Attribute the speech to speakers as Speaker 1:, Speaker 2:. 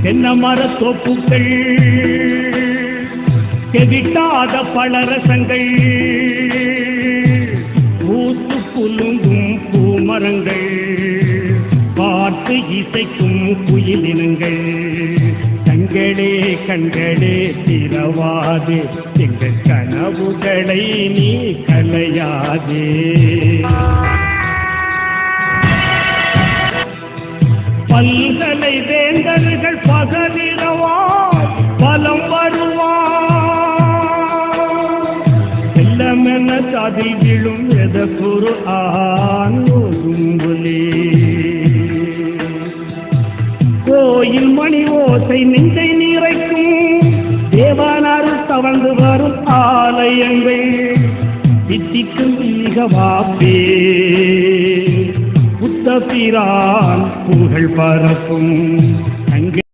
Speaker 1: தென்னை மரத்தோப்புகள் செவிட்டாத பலரசங்கள் பூத்து குலுங்கும் பூமரங்கள் பார்த்து இசைக்கும் குயிலினங்கள் கண்களே கண்களே திறவாதே எங்கள் கனவுகளை நீ கலையாதே. பல்கலை வேந்தர்கள் பகலிரவாய் பலம் வருவார் செல்லமென அதில் விழும் எதற்கொரு ஆனோதும்புலே கோயில் மணி ஓசை நெஞ்சை நீரைக்கும் தேவானாரு தவழ்ந்து வரும் ஆலயங்கள் தித்திக்கும் ஈகவாப்பே புத்தபிரான் புகழ் பரப்பும்